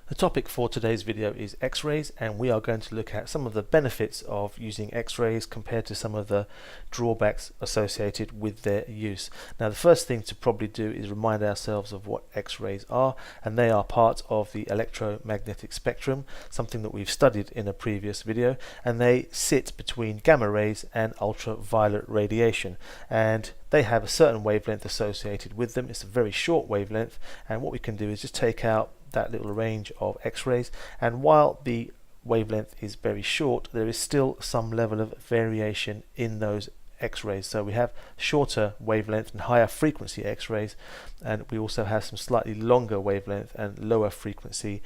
The topic for today's video is X-rays, and we are going to look at some of the benefits of using X-rays compared to some of the drawbacks associated with their use. Now, the first thing to probably do is remind ourselves of what X-rays are, and they are part of the electromagnetic spectrum, something that we've studied in a previous video, and they sit between gamma rays and ultraviolet radiation, and they have a certain wavelength associated with them. It's a very short wavelength, and what we can do is just take out that little range of X-rays, and while the wavelength is very short, there is still some level of variation in those X-rays. So we have shorter wavelength and higher frequency X-rays, and we also have some slightly longer wavelength and lower frequency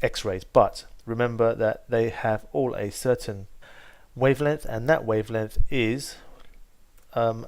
X-rays, but remember that they have all a certain wavelength, and that wavelength is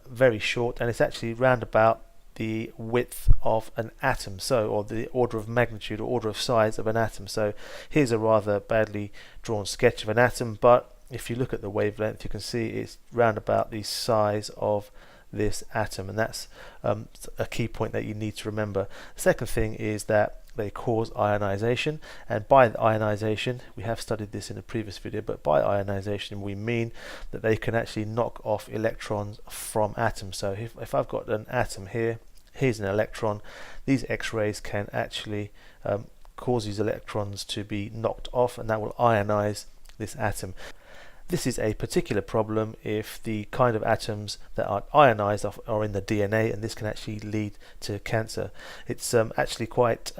very short, and it's actually round about the width of an atom, or the order of magnitude or order of size of an atom. So here's a rather badly drawn sketch of an atom, but if you look at the wavelength, you can see it's round about the size of this atom, and that's a key point that you need to remember. The second thing is that they cause ionization, and by ionization, we have studied this in a previous video, but by ionization we mean that they can actually knock off electrons from atoms. So if I've got an atom here, here's an electron, these X-rays can actually cause these electrons to be knocked off, and that will ionize this atom. This is a particular problem if the kind of atoms that are ionized are in the DNA, and this can actually lead to cancer. It's actually quite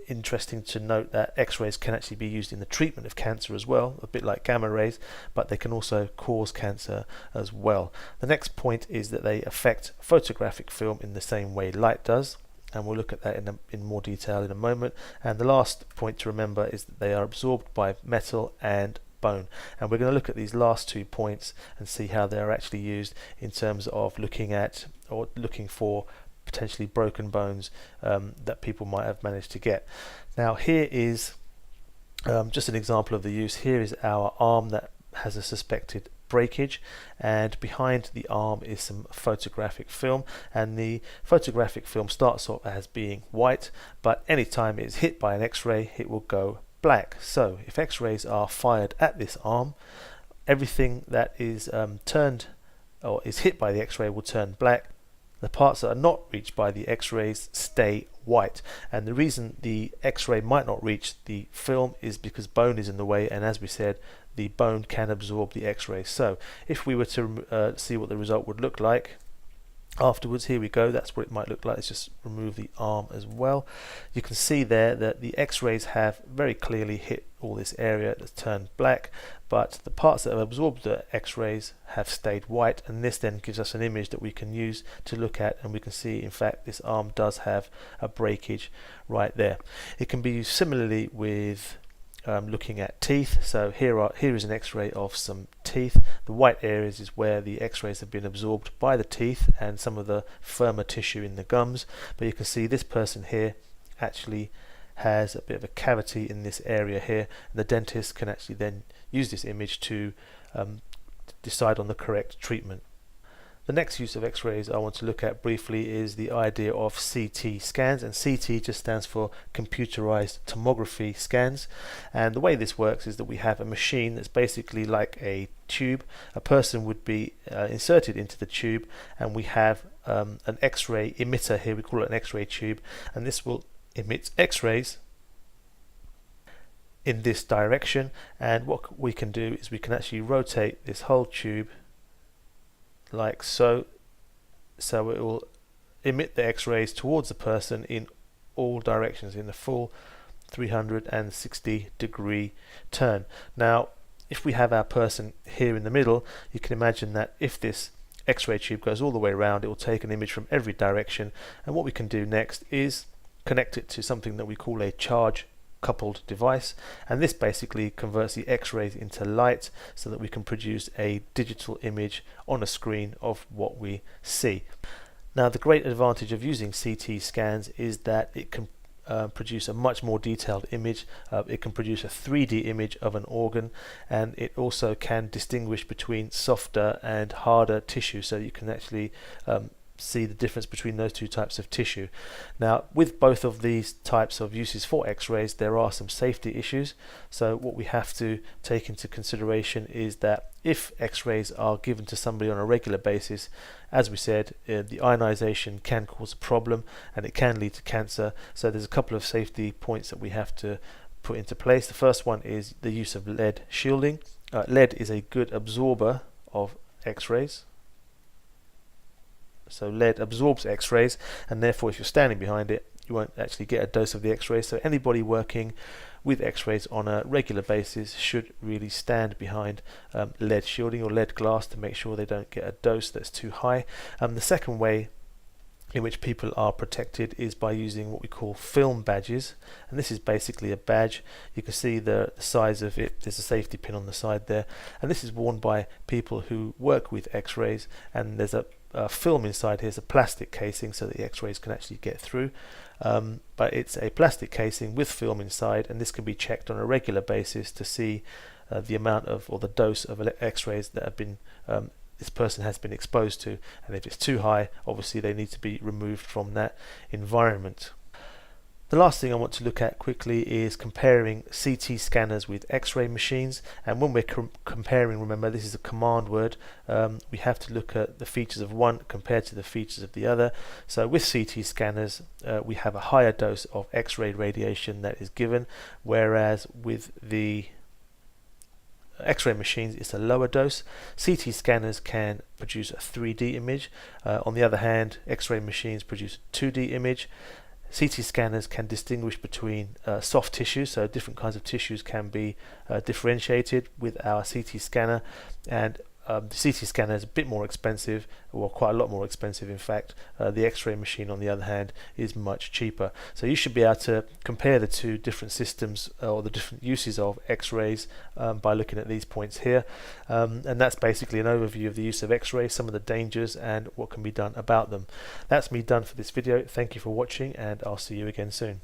interesting to note that X-rays can actually be used in the treatment of cancer as well, a bit like gamma rays, but they can also cause cancer as well. The next point is that they affect photographic film in the same way light does, and we'll look at that in more detail in a moment. And the last point to remember is that they are absorbed by metal and bone, and we're going to look at these last 2 points and see how they're actually used in terms of looking for potentially broken bones that people might have managed to get. Now here is just an example of the use. Here is our arm that has a suspected breakage, and behind the arm is some photographic film, and the photographic film starts off as being white, but anytime it's hit by an X-ray it will go black. So if X-rays are fired at this arm, everything that is turned or is hit by the X-ray will turn black. The parts that are not reached by the X-rays stay white, and the reason the X-ray might not reach the film is because bone is in the way, and as we said, the bone can absorb the X-rays. So if we were to see what the result would look like afterwards, here we go, that's what it might look like. Let's just remove the arm as well. You can see there that the X-rays have very clearly hit all this area that's turned black, but the parts that have absorbed the X-rays have stayed white, and this then gives us an image that we can use to look at, and we can see in fact this arm does have a breakage right there. It can be used similarly with looking at teeth. So here is an X-ray of some teeth. The white areas is where the X-rays have been absorbed by the teeth and some of the firmer tissue in the gums, but you can see this person here actually has a bit of a cavity in this area here, and the dentist can actually then use this image to decide on the correct treatment. The next use of X-rays I want to look at briefly is the idea of CT scans, and CT just stands for computerized tomography scans, and the way this works is that we have a machine that's basically like a tube. A person would be inserted into the tube, and we have an X-ray emitter here, we call it an X-ray tube, and this will emit X-rays in this direction, and what we can do is we can actually rotate this whole tube like so it will emit the X-rays towards the person in all directions in the full 360 degree turn. Now if we have our person here in the middle, you can imagine that if this X-ray tube goes all the way around, it will take an image from every direction, and what we can do next is connect it to something that we call a charge coupled device, and this basically converts the X-rays into light so that we can produce a digital image on a screen of what we see. Now the great advantage of using CT scans is that it can produce a much more detailed image. It can produce a 3D image of an organ, and it also can distinguish between softer and harder tissue, so you can actually see the difference between those two types of tissue. Now, with both of these types of uses for X-rays, there are some safety issues. So what we have to take into consideration is that if X-rays are given to somebody on a regular basis, as we said, the ionization can cause a problem and it can lead to cancer. So there's a couple of safety points that we have to put into place. The first one is the use of lead shielding. Lead is a good absorber of X-rays. So lead absorbs X-rays, and therefore if you're standing behind it, you won't actually get a dose of the X-rays. So anybody working with X-rays on a regular basis should really stand behind lead shielding or lead glass to make sure they don't get a dose that's too high. The second way in which people are protected is by using what we call film badges, and this is basically a badge. You can see the size of it. There's a safety pin on the side there, and this is worn by people who work with X-rays, and there's a film inside here. Is a plastic casing so that the X-rays can actually get through, but it's a plastic casing with film inside, and this can be checked on a regular basis to see the amount of, or the dose of X-rays that have been this person has been exposed to, and if it's too high, obviously they need to be removed from that environment. The last thing I want to look at quickly is comparing CT scanners with X-ray machines, and when we're comparing, remember this is a command word, we have to look at the features of one compared to the features of the other. So with CT scanners we have a higher dose of X-ray radiation that is given, whereas with the X-ray machines it's a lower dose. CT scanners can produce a 3D image, on the other hand X-ray machines produce a 2D image. CT scanners can distinguish between soft tissues, so different kinds of tissues can be differentiated with our CT scanner, and the CT scanner is a bit more expensive, or quite a lot more expensive in fact. The X-ray machine on the other hand is much cheaper. So you should be able to compare the two different systems or the different uses of X-rays by looking at these points here, and that's basically an overview of the use of X-rays, some of the dangers and what can be done about them. That's me done for this video. Thank you for watching, and I'll see you again soon.